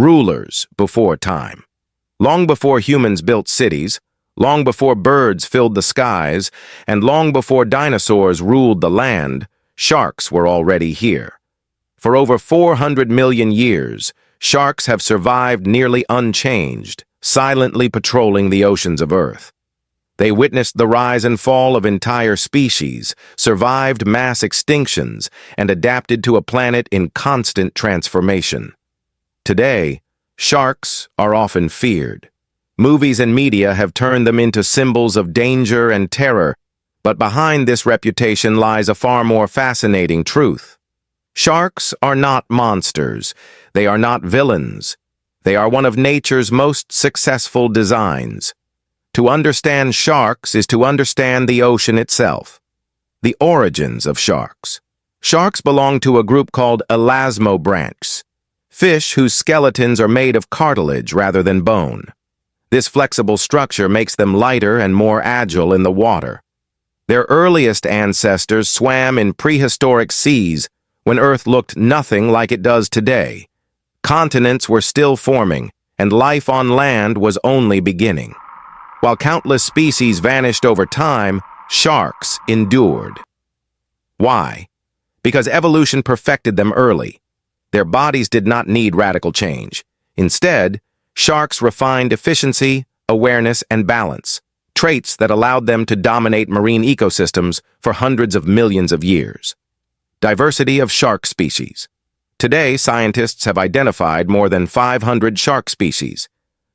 rulers before time. Long before humans built cities, long before birds filled the skies, and long before dinosaurs ruled the land, sharks were already here. For over 400 million years, sharks have survived nearly unchanged, silently patrolling the oceans of Earth. They witnessed the rise and fall of entire species, survived mass extinctions, and adapted to a planet in constant transformation. Today, sharks are often feared. Movies and media have turned them into symbols of danger and terror, but behind this reputation lies a far more fascinating truth. Sharks are not monsters. They are not villains. They are one of nature's most successful designs. To understand sharks is to understand the ocean itself. The origins of sharks. Sharks belong to a group called elasmobranchs, fish whose skeletons are made of cartilage rather than bone. This flexible structure makes them lighter and more agile in the water. Their earliest ancestors swam in prehistoric seas when Earth looked nothing like it does today. Continents were still forming, and life on land was only beginning. While countless species vanished over time, sharks endured. Why? Because evolution perfected them early. Their bodies did not need radical change. Instead, sharks refined efficiency, awareness, and balance, traits that allowed them to dominate marine ecosystems for hundreds of millions of years. Diversity of shark species. Today, scientists have identified more than 500 shark species.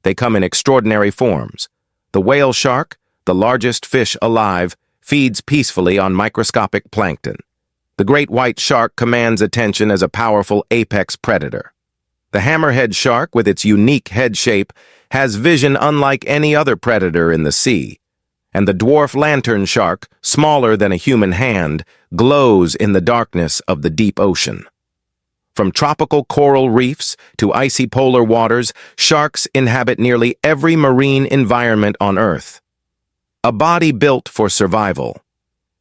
They come in extraordinary forms. The whale shark, the largest fish alive, feeds peacefully on microscopic plankton. The great white shark commands attention as a powerful apex predator. The hammerhead shark, with its unique head shape, has vision unlike any other predator in the sea. And the dwarf lantern shark, smaller than a human hand, glows in the darkness of the deep ocean. From tropical coral reefs to icy polar waters, sharks inhabit nearly every marine environment on Earth. A body built for survival.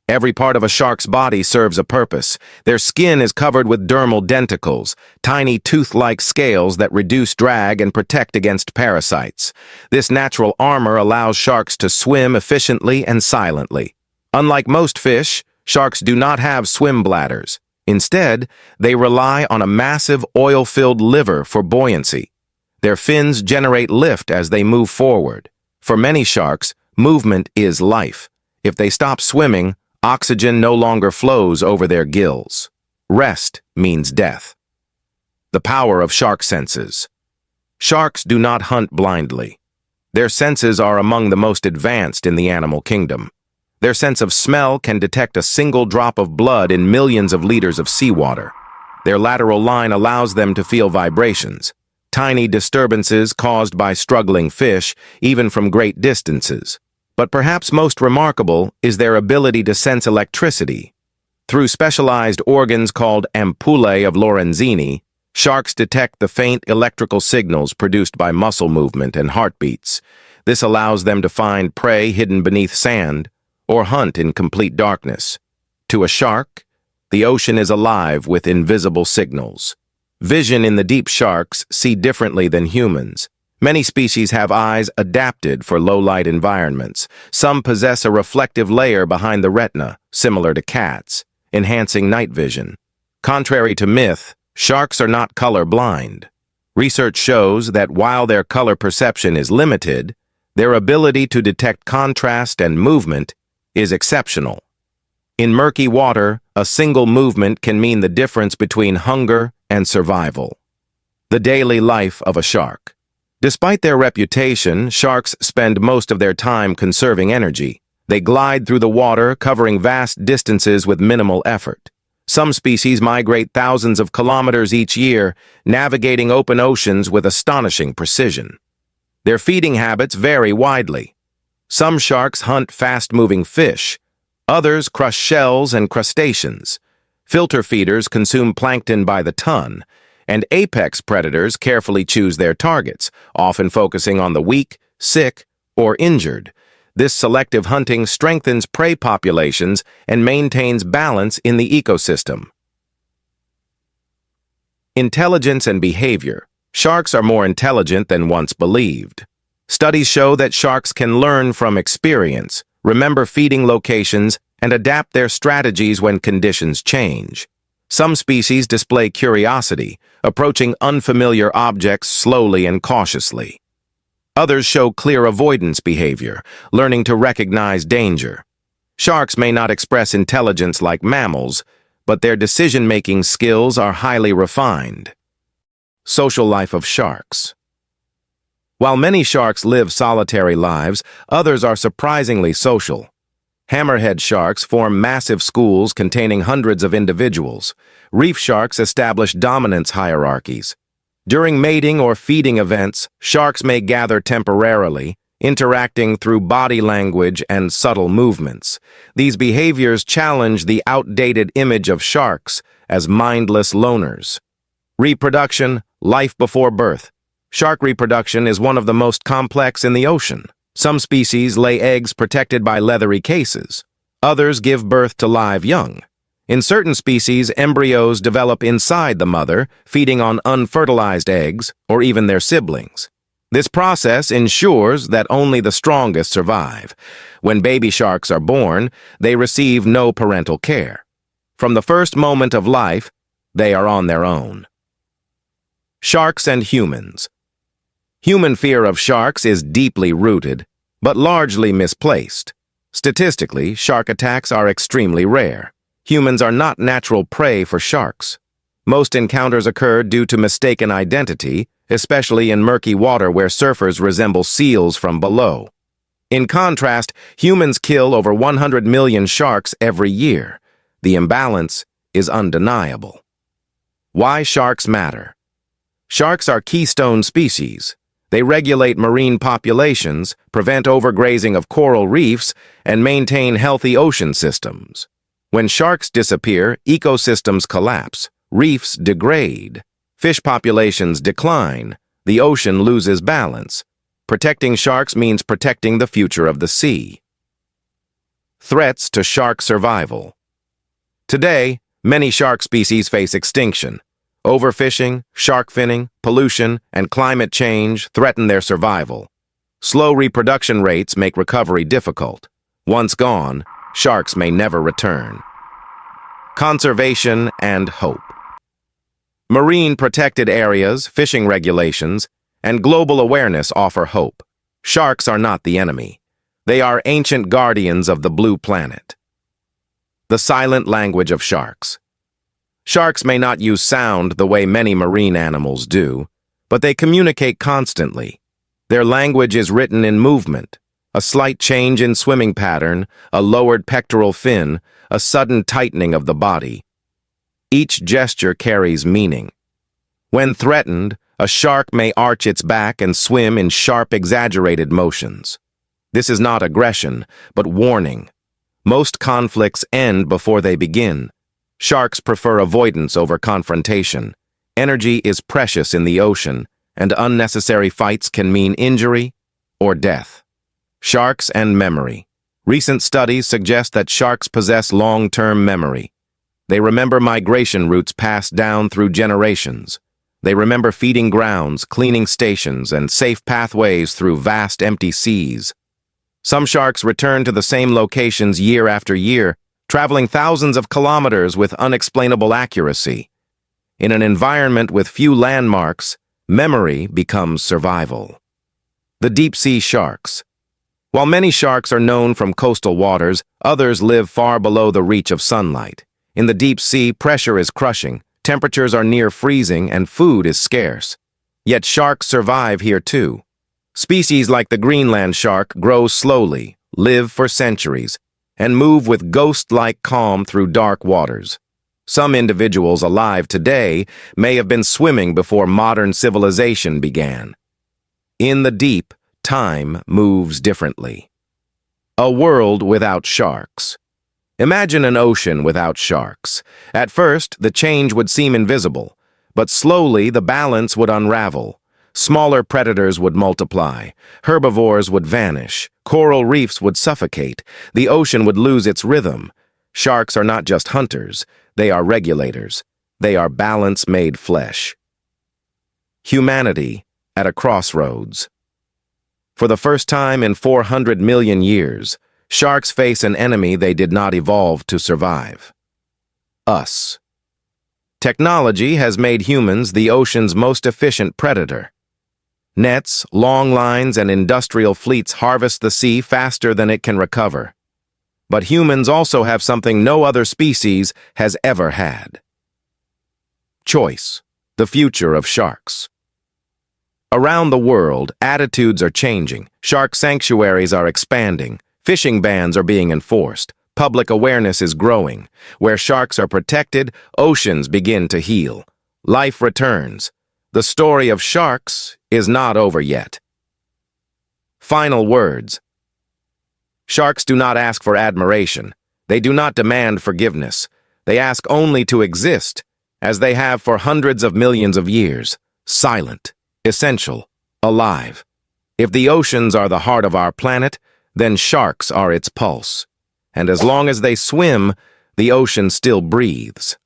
Every part of a shark's body serves a purpose. Their skin is covered with dermal denticles, tiny tooth-like scales that reduce drag and protect against parasites. This natural armor allows sharks to swim efficiently and silently. Unlike most fish, sharks do not have swim bladders. Instead, they rely on a massive oil-filled liver for buoyancy. Their fins generate lift as they move forward. For many sharks, movement is life. If they stop swimming, oxygen no longer flows over their gills. Rest means death. The power of shark senses. Sharks do not hunt blindly. Their senses are among the most advanced in the animal kingdom. Their sense of smell can detect a single drop of blood in millions of liters of seawater. Their lateral line allows them to feel vibrations, tiny disturbances caused by struggling fish, even from great distances. But perhaps most remarkable is their ability to sense electricity. Through specialized organs called ampullae of Lorenzini, sharks detect the faint electrical signals produced by muscle movement and heartbeats. This allows them to find prey hidden beneath sand, or hunt in complete darkness. To a shark, the ocean is alive with invisible signals. Vision in the deep sharks see differently than humans. Many species have eyes adapted for low-light environments. Some possess a reflective layer behind the retina, similar to cats, enhancing night vision. Contrary to myth, sharks are not color-blind. Research shows that while their color perception is limited, their ability to detect contrast and movement is exceptional. In murky water, a single movement can mean the difference between hunger and survival. The daily life of a shark. Despite their reputation, sharks spend most of their time conserving energy. They glide through the water, covering vast distances with minimal effort. Some species migrate thousands of kilometers each year, navigating open oceans with astonishing precision. Their feeding habits vary widely. Some sharks hunt fast-moving fish. Others crush shells and crustaceans. Filter feeders consume plankton by the ton, and apex predators carefully choose their targets, often focusing on the weak, sick, or injured. This selective hunting strengthens prey populations and maintains balance in the ecosystem. Intelligence and behavior. Sharks are more intelligent than once believed. Studies show that sharks can learn from experience, remember feeding locations, and adapt their strategies when conditions change. Some species display curiosity, approaching unfamiliar objects slowly and cautiously. Others show clear avoidance behavior, learning to recognize danger. Sharks may not express intelligence like mammals, but their decision-making skills are highly refined. Social life of sharks. While many sharks live solitary lives, others are surprisingly social. Hammerhead sharks form massive schools containing hundreds of individuals. Reef sharks establish dominance hierarchies. During mating or feeding events, sharks may gather temporarily, interacting through body language and subtle movements. These behaviors challenge the outdated image of sharks as mindless loners. Reproduction, life before birth. Shark reproduction is one of the most complex in the ocean. Some species lay eggs protected by leathery cases. Others give birth to live young. In certain species, embryos develop inside the mother, feeding on unfertilized eggs or even their siblings. This process ensures that only the strongest survive. When baby sharks are born, they receive no parental care. From the first moment of life, they are on their own. Sharks and humans. Human fear of sharks is deeply rooted, but largely misplaced. Statistically, shark attacks are extremely rare. Humans are not natural prey for sharks. Most encounters occur due to mistaken identity, especially in murky water where surfers resemble seals from below. In contrast, humans kill over 100 million sharks every year. The imbalance is undeniable. Why sharks matter? Sharks are keystone species. They regulate marine populations, prevent overgrazing of coral reefs, and maintain healthy ocean systems. When sharks disappear, ecosystems collapse, reefs degrade, fish populations decline, the ocean loses balance. Protecting sharks means protecting the future of the sea. Threats to shark survival. Today, many shark species face extinction. Overfishing, shark finning, pollution, and climate change threaten their survival. Slow reproduction rates make recovery difficult. Once gone, sharks may never return. Conservation and hope. Marine protected areas, fishing regulations, and global awareness offer hope. Sharks are not the enemy. They are ancient guardians of the blue planet. The silent language of sharks. Sharks may not use sound the way many marine animals do, but they communicate constantly. Their language is written in movement. A slight change in swimming pattern, a lowered pectoral fin, a sudden tightening of the body. Each gesture carries meaning. When threatened, a shark may arch its back and swim in sharp, exaggerated motions. This is not aggression, but warning. Most conflicts end before they begin. Sharks prefer avoidance over confrontation. Energy is precious in the ocean, and unnecessary fights can mean injury or death. Sharks and memory. Recent studies suggest that sharks possess long-term memory. They remember migration routes passed down through generations. They remember feeding grounds, cleaning stations, and safe pathways through vast empty seas. Some sharks return to the same locations year after year, traveling thousands of kilometers with unexplainable accuracy. In an environment with few landmarks, memory becomes survival. The deep-sea sharks. While many sharks are known from coastal waters, others live far below the reach of sunlight. In the deep sea, pressure is crushing, temperatures are near freezing, and food is scarce. Yet sharks survive here too. Species like the Greenland shark grow slowly, live for centuries, and move with ghost-like calm through dark waters. Some individuals alive today may have been swimming before modern civilization began. In the deep, time moves differently. A world without sharks. Imagine an ocean without sharks. At first, the change would seem invisible, but slowly the balance would unravel. Smaller predators would multiply, herbivores would vanish, coral reefs would suffocate, the ocean would lose its rhythm. Sharks are not just hunters, they are regulators. They are balance made flesh. Humanity at a crossroads. For the first time in 400 million years, sharks face an enemy they did not evolve to survive. Us. Technology has made humans the ocean's most efficient predator. Nets, long lines, and industrial fleets harvest the sea faster than it can recover. But humans also have something no other species has ever had. Choice, the future of sharks. Around the world, attitudes are changing. Shark sanctuaries are expanding. Fishing bans are being enforced. Public awareness is growing. Where sharks are protected, oceans begin to heal. Life returns. The story of sharks is not over yet. Final words. Sharks do not ask for admiration. They do not demand forgiveness. They ask only to exist, as they have for hundreds of millions of years, silent, essential, alive. If the oceans are the heart of our planet, then sharks are its pulse. And as long as they swim, the ocean still breathes.